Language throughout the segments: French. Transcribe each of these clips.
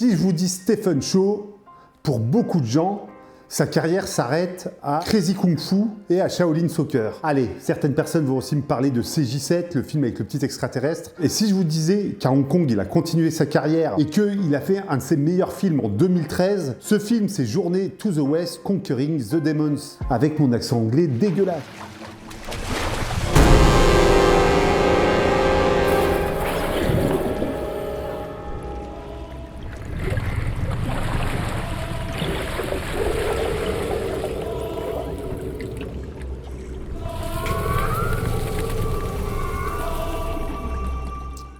Si je vous dis Stephen Chow, pour beaucoup de gens, sa carrière s'arrête à Crazy Kung Fu et à Shaolin Soccer. Allez, certaines personnes vont aussi me parler de CJ7, le film avec le petit extraterrestre. Et si je vous disais qu'à Hong Kong, il a continué sa carrière et qu'il a fait un de ses meilleurs films en 2013, ce film, c'est Journey to the West Conquering the Demons, avec mon accent anglais dégueulasse.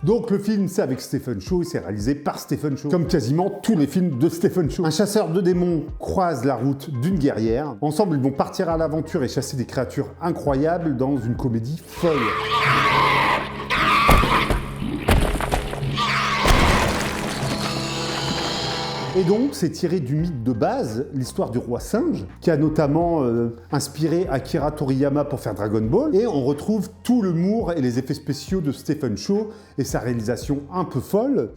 Donc le film, c'est avec Stephen Chow, c'est réalisé par Stephen Chow, comme quasiment tous les films de Stephen Chow. Un chasseur de démons croise la route d'une guerrière. Ensemble, ils vont partir à l'aventure et chasser des créatures incroyables dans une comédie folle. Et donc, c'est tiré du mythe de base, l'histoire du roi singe, qui a notamment inspiré Akira Toriyama pour faire Dragon Ball. Et on retrouve tout l'humour et les effets spéciaux de Stephen Chow et sa réalisation un peu folle.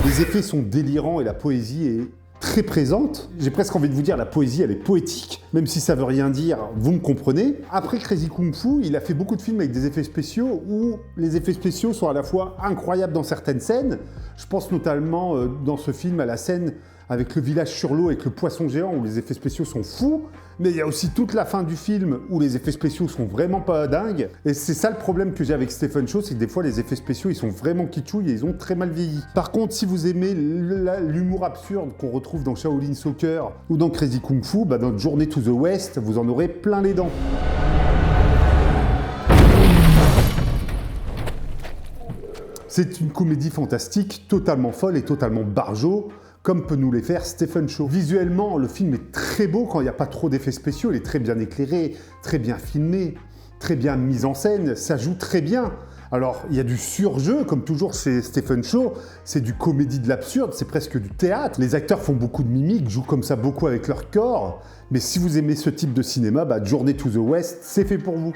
Les effets sont délirants et la poésie est très présente. J'ai presque envie de vous dire, la poésie, elle est poétique. Même si ça veut rien dire, vous me comprenez. Après Crazy Kung Fu, il a fait beaucoup de films avec des effets spéciaux où les effets spéciaux sont à la fois incroyables dans certaines scènes. Je pense notamment dans ce film à la scène avec le village sur l'eau, avec le poisson géant, où les effets spéciaux sont fous. Mais il y a aussi toute la fin du film où les effets spéciaux sont vraiment pas dingues. Et c'est ça le problème que j'ai avec Stephen Chow, c'est que des fois les effets spéciaux ils sont vraiment kitschouilles et ils ont très mal vieilli. Par contre, si vous aimez l'humour absurde qu'on retrouve dans Shaolin Soccer ou dans Crazy Kung Fu, bah dans Journey to the West, vous en aurez plein les dents. C'est une comédie fantastique, totalement folle et totalement barjo, comme peut nous les faire Stephen Chow. Visuellement, le film est très beau quand il n'y a pas trop d'effets spéciaux, il est très bien éclairé, très bien filmé, très bien mis en scène, ça joue très bien. Alors, il y a du surjeu, comme toujours chez Stephen Chow, c'est du comédie de l'absurde, c'est presque du théâtre. Les acteurs font beaucoup de mimiques, jouent comme ça beaucoup avec leur corps, mais si vous aimez ce type de cinéma, bah, Journey to the West, c'est fait pour vous.